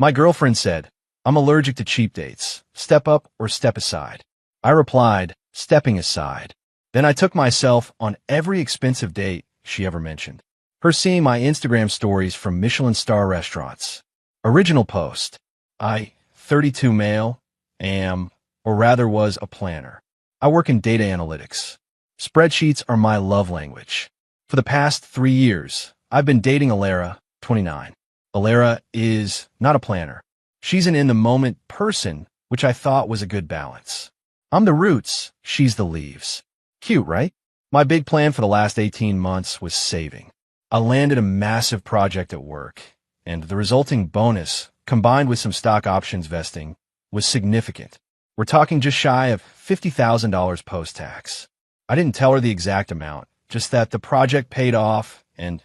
My girlfriend said, I'm allergic to cheap dates. Step up or step aside. I replied, stepping aside. Then I took myself on every expensive date she ever mentioned. Her seeing my Instagram stories from Michelin star restaurants. Original post. I, 32 male, am, or rather was a planner. I work in data analytics. Spreadsheets are my love language. For the past 3 years, I've been dating Alara, 29. Alara is not a planner. She's an in-the-moment person, which I thought was a good balance. I'm the roots, she's the leaves. Cute, right? My big plan for the last 18 months was saving. I landed a massive project at work, and the resulting bonus, combined with some stock options vesting, was significant. We're talking just shy of $50,000 post-tax. I didn't tell her the exact amount, just that the project paid off, and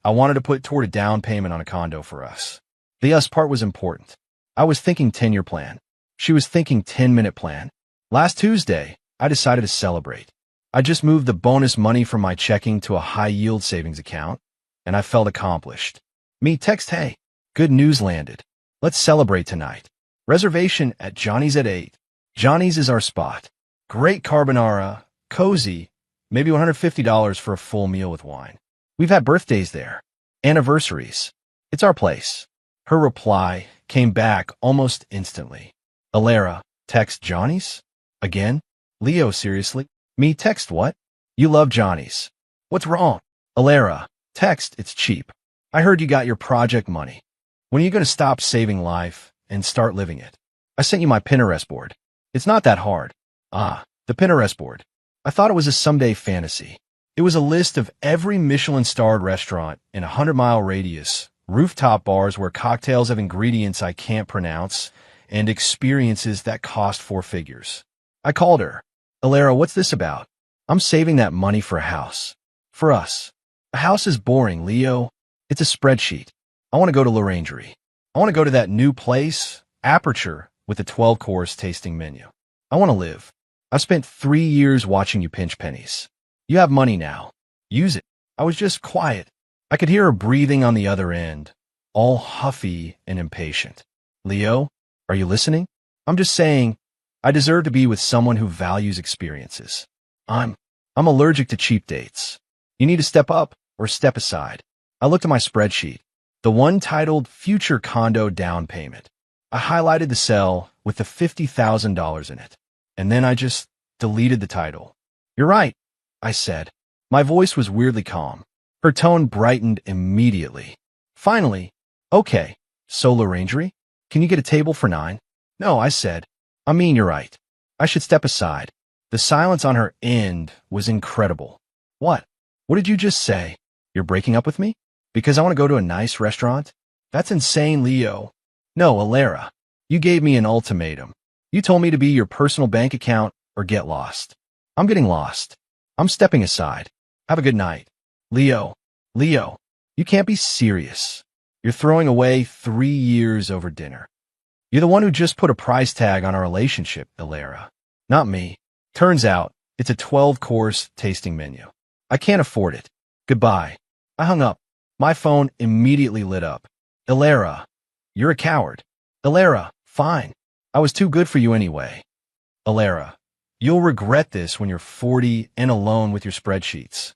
I wanted to put toward a down payment on a condo for us. The us part was important. I was thinking 10-year plan. She was thinking 10-minute plan. Last Tuesday, I decided to celebrate. I just moved the bonus money from my checking to a high-yield savings account, and I felt accomplished. Me text, hey, good news landed. Let's celebrate tonight. Reservation at Johnny's at 8. Johnny's is our spot. Great carbonara, cozy, maybe $150 for a full meal with wine. We've had birthdays there. Anniversaries. It's our place. Her reply came back almost instantly. Alara, text Johnny's? Again? Leo, seriously? Me text what? You love Johnny's. What's wrong? Alara, text it's cheap. I heard you got your project money. When are you going to stop saving life and start living it? I sent you my Pinterest board. It's not that hard. Ah, the Pinterest board. I thought it was a someday fantasy. It was a list of every Michelin-starred restaurant in a 100-mile radius, rooftop bars where cocktails have ingredients I can't pronounce, and experiences that cost 4 figures. I called her. Alara, what's this about? I'm saving that money for a house. For us. A house is boring, Leo. It's a spreadsheet. I want to go to L'Orangerie. I want to go to that new place, Aperture, with a 12-course tasting menu. I want to live. I've spent 3 years watching you pinch pennies. You have money now. Use it. I was just quiet. I could hear her breathing on the other end, all huffy and impatient. Leo, are you listening? I'm just saying, I deserve to be with someone who values experiences. I'm allergic to cheap dates. You need to step up or step aside. I looked at my spreadsheet, the one titled Future Condo Down Payment. I highlighted the cell with the $50,000 in it, and then I just deleted the title. You're right, I said. My voice was weirdly calm. Her tone brightened immediately. Finally, okay, so L'Orangerie? Can you get a table for 9? No, I said. I mean, you're right. I should step aside. The silence on her end was incredible. What? What did you just say? You're breaking up with me? Because I want to go to a nice restaurant? That's insane, Leo. No, Alara. You gave me an ultimatum. You told me to be your personal bank account or get lost. I'm getting lost. I'm stepping aside. Have a good night. Leo, you can't be serious. You're throwing away 3 years over dinner. You're the one who just put a price tag on our relationship, Alara. Not me. Turns out, it's a 12-course tasting menu. I can't afford it. Goodbye. I hung up. My phone immediately lit up. Alara, you're a coward. Alara, fine. I was too good for you anyway. Alara, you'll regret this when you're 40 and alone with your spreadsheets.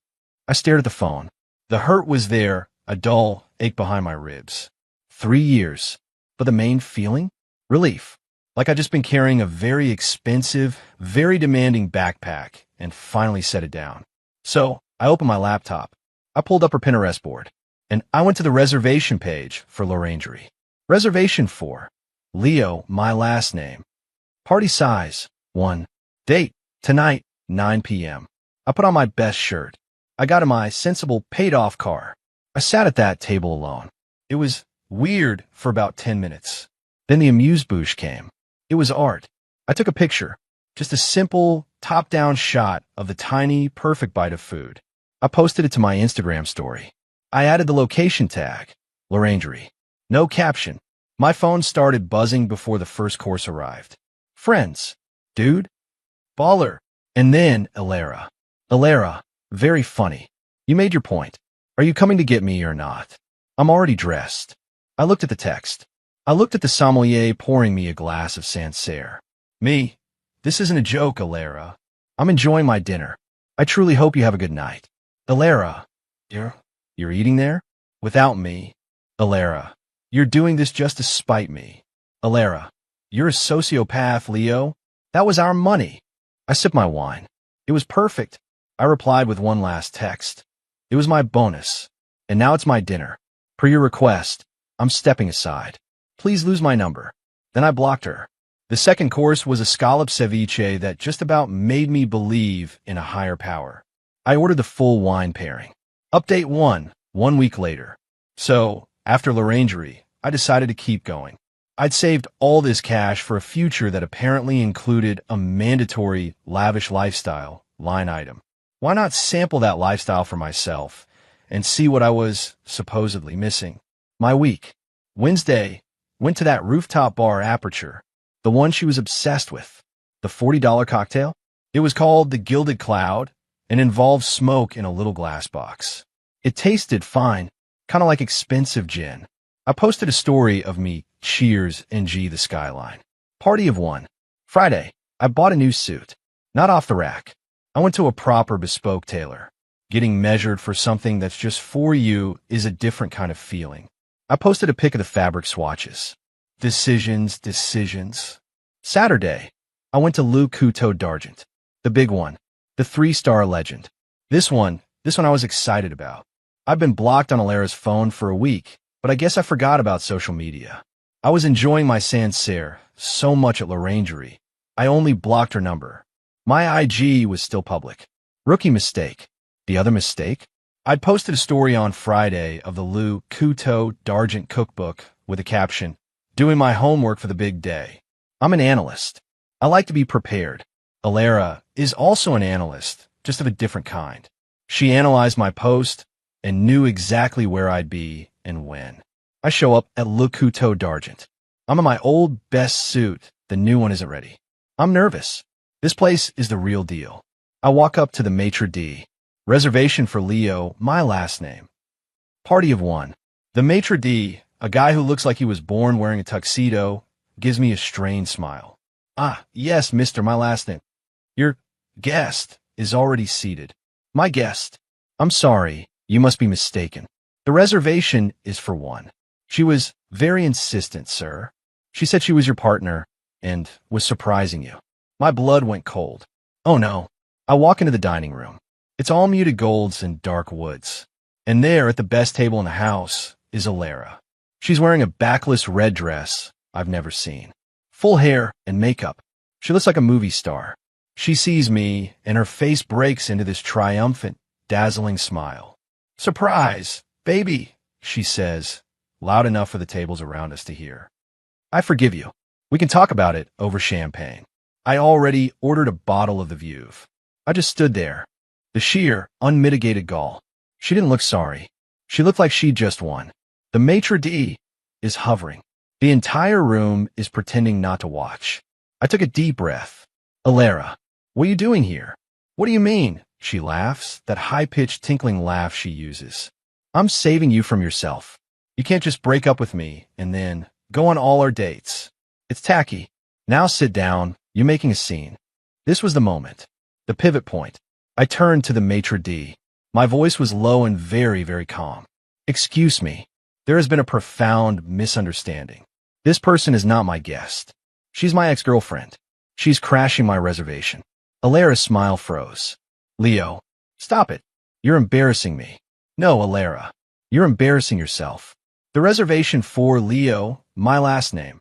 I stared at the phone. The hurt was there, a dull ache behind my ribs. 3 years. But the main feeling? Relief. Like I'd just been carrying a very expensive, very demanding backpack and finally set it down. So I opened my laptop. I pulled up her Pinterest board, and I went to the reservation page for L'Orangerie. Reservation for Leo, my last name. Party size, 1. Date, tonight, 9 p.m. I put on my best shirt. I got in my sensible paid-off car. I sat at that table alone. It was weird for about 10 minutes. Then the amuse-bouche came. It was art. I took a picture, just a simple, top-down shot of the tiny, perfect bite of food. I posted it to my Instagram story. I added the location tag, L'Orangerie. No caption. My phone started buzzing before the first course arrived. Friends. Dude. Baller. And then Alara. Alara, very funny. You made your point. Are you coming to get me or not? I'm already dressed. I looked at the text. I looked at the sommelier pouring me a glass of Sancerre. Me? This isn't a joke, Alara. I'm enjoying my dinner. I truly hope you have a good night. Alara. You're eating there? Without me. Alara. You're doing this just to spite me. Alara. You're a sociopath, Leo. That was our money. I sipped my wine. It was perfect. I replied with one last text. It was my bonus. And now it's my dinner. Per your request, I'm stepping aside. Please lose my number. Then I blocked her. The second course was a scallop ceviche that just about made me believe in a higher power. I ordered the full wine pairing. Update 1 week later. So, after L'Orangerie, I decided to keep going. I'd saved all this cash for a future that apparently included a mandatory lavish lifestyle line item. Why not sample that lifestyle for myself and see what I was supposedly missing? My week. Wednesday, went to that rooftop bar Aperture, the one she was obsessed with. The $40 cocktail? It was called the Gilded Cloud and involved smoke in a little glass box. It tasted fine, kind of like expensive gin. I posted a story of me cheers NG the skyline. Party of one. Friday, I bought a new suit. Not off the rack. I went to a proper bespoke tailor. Getting measured for something that's just for you is a different kind of feeling. I posted a pic of the fabric swatches. Decisions. Saturday, I went to Le Couteau d'Argent. The big one. The 3-star legend. This one I was excited about. I've been blocked on Alara's phone for a week, but I guess I forgot about social media. I was enjoying my Sancerre so much at L'Orangerie, I only blocked her number. My IG was still public. Rookie mistake. The other mistake? I'd posted a story on Friday of the Le Couteau d'Argent cookbook with a caption, "Doing my homework for the big day." I'm an analyst. I like to be prepared. Alara is also an analyst, just of a different kind. She analyzed my post and knew exactly where I'd be and when. I show up at Le Couteau d'Argent. I'm in my old best suit. The new one isn't ready. I'm nervous. This place is the real deal. I walk up to the maitre d'. Reservation for Leo, my last name. Party of one. The maitre d', a guy who looks like he was born wearing a tuxedo, gives me a strained smile. Ah, yes, mister, my last name. Your guest is already seated. My guest. I'm sorry, you must be mistaken. The reservation is for one. She was very insistent, sir. She said she was your partner and was surprising you. My blood went cold. Oh no. I walk into the dining room. It's all muted golds and dark woods. And there, at the best table in the house, is Alara. She's wearing a backless red dress I've never seen. Full hair and makeup. She looks like a movie star. She sees me, and her face breaks into this triumphant, dazzling smile. "Surprise, baby," she says, loud enough for the tables around us to hear. "I forgive you. We can talk about it over champagne." I already ordered a bottle of the Veuve. I just stood there. The sheer, unmitigated gall. She didn't look sorry. She looked like she'd just won. The maitre d' is hovering. The entire room is pretending not to watch. I took a deep breath. "Alara, what are you doing here?" "What do you mean?" She laughs, that high-pitched tinkling laugh she uses. "I'm saving you from yourself. You can't just break up with me and then go on all our dates. It's tacky. Now sit down. You're making a scene." This was the moment. The pivot point. I turned to the maitre d'. My voice was low and very, very calm. "Excuse me. There has been a profound misunderstanding. This person is not my guest. She's my ex-girlfriend. She's crashing my reservation." Alara's smile froze. "Leo, stop it. You're embarrassing me." "No, Alara. You're embarrassing yourself. The reservation for Leo, my last name,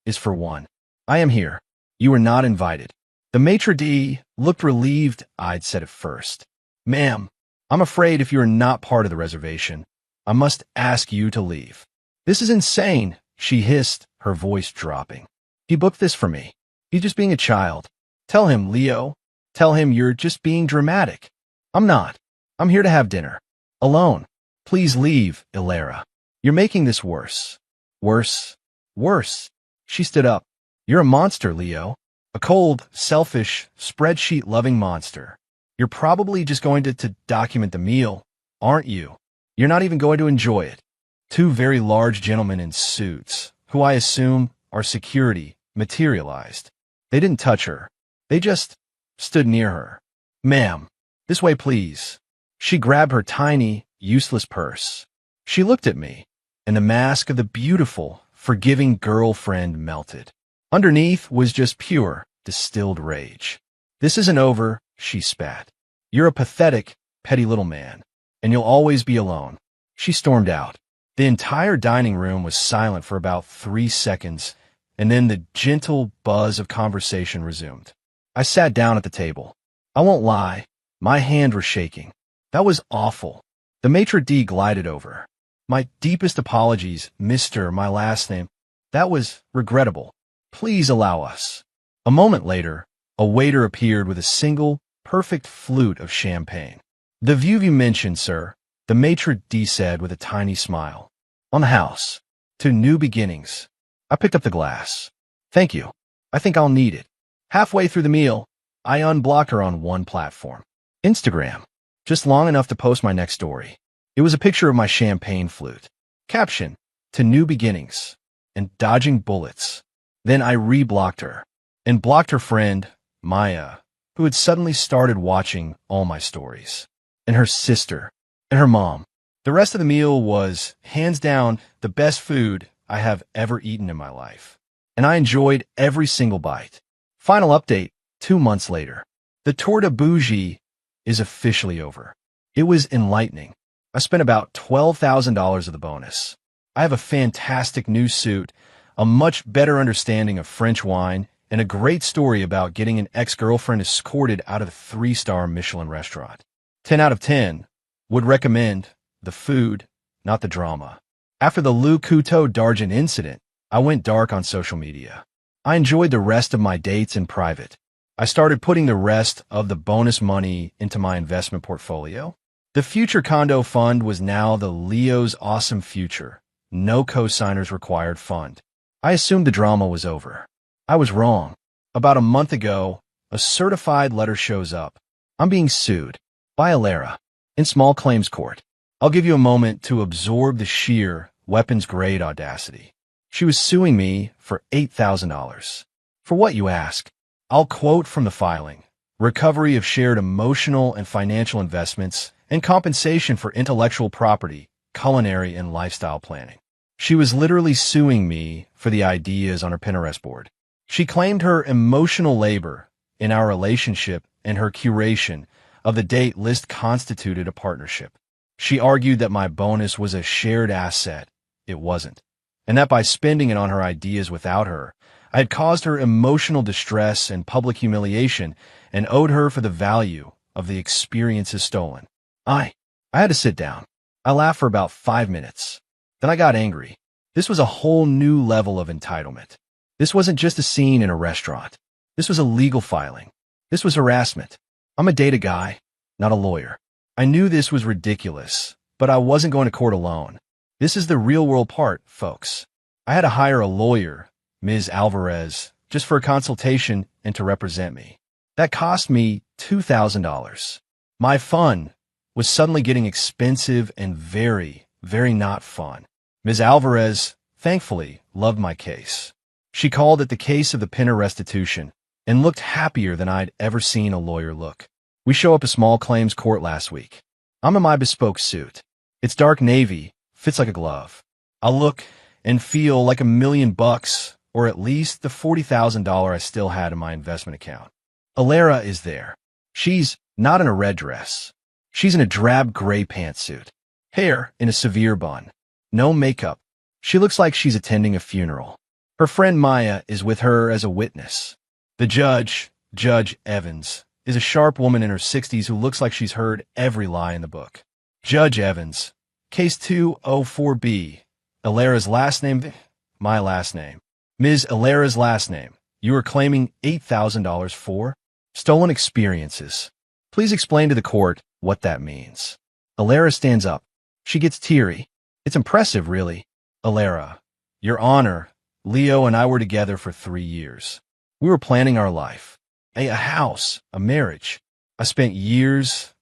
is for one. I am here. You were not invited." The maitre d' looked relieved I'd said it first. "Ma'am, I'm afraid if you are not part of the reservation, I must ask you to leave." "This is insane," she hissed, her voice dropping. "He booked this for me. He's just being a child. Tell him, Leo. Tell him you're just being dramatic." "I'm not. I'm here to have dinner. Alone. Please leave, Alara. You're making this worse." "Worse? Worse." She stood up. "You're a monster, Leo. A cold, selfish, spreadsheet-loving monster. You're probably just going to document the meal, aren't you? You're not even going to enjoy it." Two very large gentlemen in suits, who I assume are security, materialized. They didn't touch her. They just stood near her. "Ma'am, this way, please." She grabbed her tiny, useless purse. She looked at me, and the mask of the beautiful, forgiving girlfriend melted. Underneath was just pure, distilled rage. "This isn't over," she spat. "You're a pathetic, petty little man, and you'll always be alone." She stormed out. The entire dining room was silent for about 3 seconds, and then the gentle buzz of conversation resumed. I sat down at the table. I won't lie, my hand was shaking. "That was awful." The maitre d' glided over. "My deepest apologies, Mr. My last name. That was regrettable. Please allow us." A moment later, a waiter appeared with a single, perfect flute of champagne. "The view you mentioned, sir," the maitre d' said with a tiny smile. "On the house. To new beginnings." I picked up the glass. "Thank you. I think I'll need it." Halfway through the meal, I unblocked her on one platform. Instagram. Just long enough to post my next story. It was a picture of my champagne flute. Caption, "To new beginnings," and dodging bullets. Then I reblocked her, and blocked her friend, Maya, who had suddenly started watching all my stories, and her sister, and her mom. The rest of the meal was, hands down, the best food I have ever eaten in my life, and I enjoyed every single bite. Final update, 2 months later. The tour de bougie is officially over. It was enlightening. I spent about $12,000 of the bonus. I have a fantastic new suit, a much better understanding of French wine, and a great story about getting an ex-girlfriend escorted out of a 3-star Michelin restaurant. 10 out of 10. Would recommend. The food, not the drama. After the Lou Couteau d'Argent incident, I went dark on social media. I enjoyed the rest of my dates in private. I started putting the rest of the bonus money into my investment portfolio. The future condo fund was now the Leo's Awesome Future, no co-signers required fund. I assumed the drama was over. I was wrong. About a month ago, a certified letter shows up. I'm being sued by Alara in small claims court. I'll give you a moment to absorb the sheer, weapons-grade audacity. She was suing me for $8,000. For what, you ask? I'll quote from the filing: "Recovery of shared emotional and financial investments and compensation for intellectual property, culinary and lifestyle planning." She was literally suing me for the ideas on her Pinterest board. She claimed her emotional labor in our relationship and her curation of the date list constituted a partnership. She argued that my bonus was a shared asset. It wasn't. And that by spending it on her ideas without her, I had caused her emotional distress and public humiliation and owed her for the value of the experiences stolen. I had to sit down. I laughed for about 5 minutes. Then I got angry. This was a whole new level of entitlement. This wasn't just a scene in a restaurant. This was a legal filing. This was harassment. I'm a data guy, not a lawyer. I knew this was ridiculous, but I wasn't going to court alone. This is the real-world part, folks. I had to hire a lawyer, Ms. Alvarez, just for a consultation and to represent me. That cost me $2,000. My fun was suddenly getting expensive and very, very not fun. Ms. Alvarez, thankfully, loved my case. She called it the case of the Pinner restitution and looked happier than I'd ever seen a lawyer look. We show up at small claims court last week. I'm in my bespoke suit. It's dark navy, fits like a glove. I look and feel like $1,000,000, or at least the $40,000 I still had in my investment account. Alara is there. She's not in a red dress. She's in a drab gray pantsuit. Hair in a severe bun. No makeup. She looks like she's attending a funeral. Her friend Maya is with her as a witness. The judge, Judge Evans, is a sharp woman in her 60s who looks like she's heard every lie in the book. Judge Evans, case 204B, Alara's last name, my last name. Ms. Alara's last name, you are claiming $8,000 for stolen experiences. Please explain to the court what that means. Alara stands up. She gets teary. It's impressive, really. Alara, Your Honor, Leo and I were together for 3 years. We were planning our life. A house, a marriage. I spent years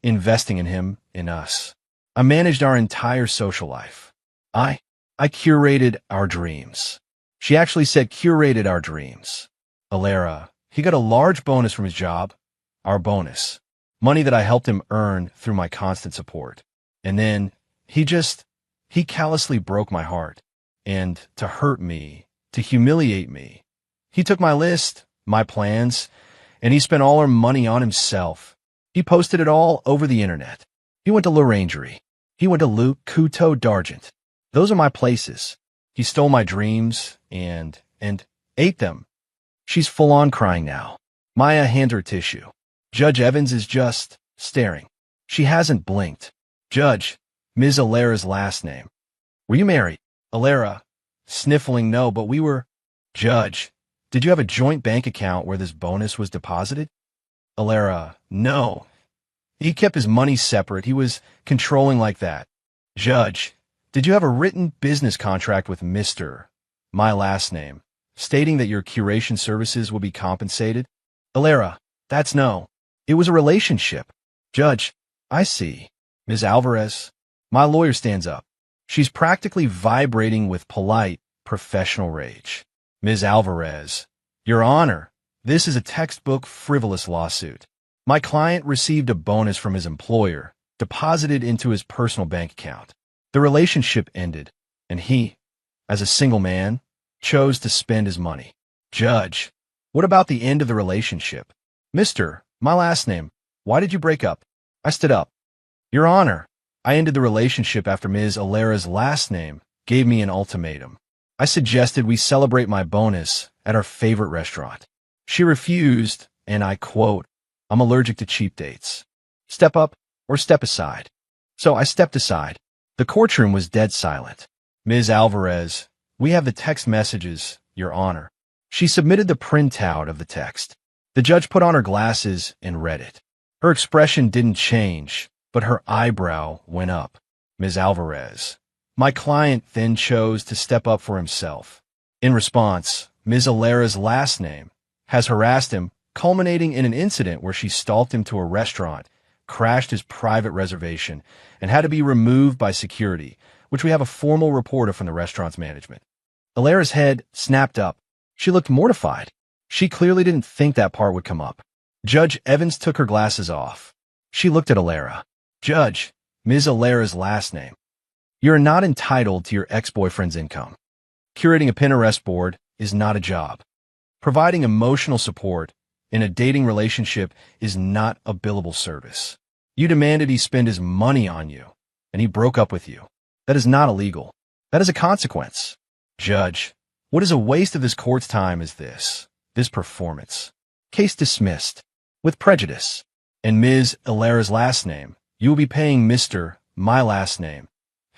investing in him, in us. I managed our entire social life. I I curated our dreams. She actually said curated our dreams. Alara, he got a large bonus from his job. Our bonus. Money that I helped him earn through my constant support. And then, he callously broke my heart. And to hurt me, to humiliate me. He took my list, my plans, and he spent all our money on himself. He posted it all over the internet. He went to L'Orangerie. He went to Luc Couteau d'Argent. Those are my places. He stole my dreams and ate them. She's full on crying now. Maya hands her tissue. Judge Evans is just staring. She hasn't blinked. Judge, Ms. Alara's last name. Were you married? Alara, sniffling no, but we were. Judge, did you have a joint bank account where this bonus was deposited? Alara, no. He kept his money separate. He was controlling like that. Judge, did you have a written business contract with Mr. My last name, stating that your curation services will be compensated? Alara, that's no. It was a relationship. Judge, I see. Ms. Alvarez, my lawyer stands up. She's practically vibrating with polite, professional rage. Ms. Alvarez, Your Honor, this is a textbook frivolous lawsuit. My client received a bonus from his employer, deposited into his personal bank account. The relationship ended, and he, as a single man, chose to spend his money. Judge, what about the end of the relationship? Mr. My last name, why did you break up? I stood up. Your Honor, I ended the relationship after Ms. Alara's last name gave me an ultimatum. I suggested we celebrate my bonus at our favorite restaurant. She refused, and I quote, I'm allergic to cheap dates. Step up or step aside. So I stepped aside. The courtroom was dead silent. Ms. Alvarez, we have the text messages, Your Honor. She submitted the printout of the text. The judge put on her glasses and read it. Her expression didn't change, but her eyebrow went up. Ms. Alvarez, my client then chose to step up for himself. In response, Ms. Alara's last name has harassed him, culminating in an incident where she stalked him to a restaurant, crashed his private reservation, and had to be removed by security, which we have a formal report of from the restaurant's management. Alara's head snapped up. She looked mortified. She clearly didn't think that part would come up. Judge Evans took her glasses off. She looked at Alara. Judge, Ms. Alara's last name. You're not entitled to your ex-boyfriend's income. Curating a Pinterest board is not a job. Providing emotional support in a dating relationship is not a billable service. You demanded he spend his money on you, and he broke up with you. That is not illegal. That is a consequence. Judge, what is a waste of this court's time is this performance. Case dismissed. With prejudice. And Ms. Alara's last name, you will be paying Mr. My last name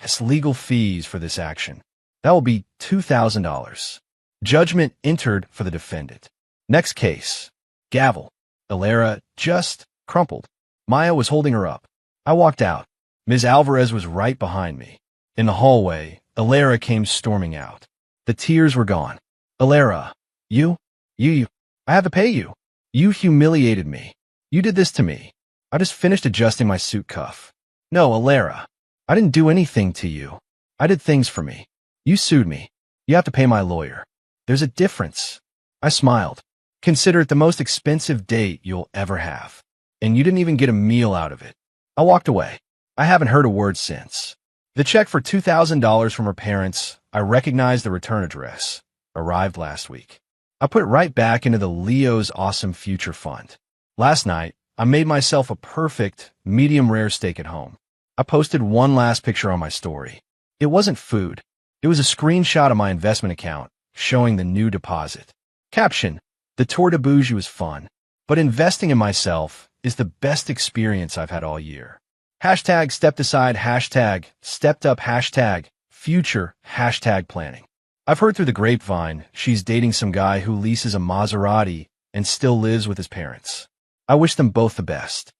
as legal fees for this action. That will be $2,000. Judgment entered for the defendant. Next case. Gavel. Alara just crumpled. Maya was holding her up. I walked out. Ms. Alvarez was right behind me. In the hallway, Alara came storming out. The tears were gone. Alara, I have to pay you. You humiliated me. You did this to me. I just finished adjusting my suit cuff. No, Alara, I didn't do anything to you. I did things for me. You sued me. You have to pay my lawyer. There's a difference. I smiled. Consider it the most expensive date you'll ever have. And you didn't even get a meal out of it. I walked away. I haven't heard a word since. The check for $2,000 from her parents, I recognized the return address, arrived last week. I put it right back into the Leo's Awesome Future Fund. Last night, I made myself a perfect, medium-rare steak at home. I posted one last picture on my story. It wasn't food. It was a screenshot of my investment account showing the new deposit. Caption, the tour de bougie was fun, but investing in myself is the best experience I've had all year. Hashtag stepped aside, hashtag stepped up, hashtag future, hashtag planning. I've heard through the grapevine she's dating some guy who leases a Maserati and still lives with his parents. I wish them both the best.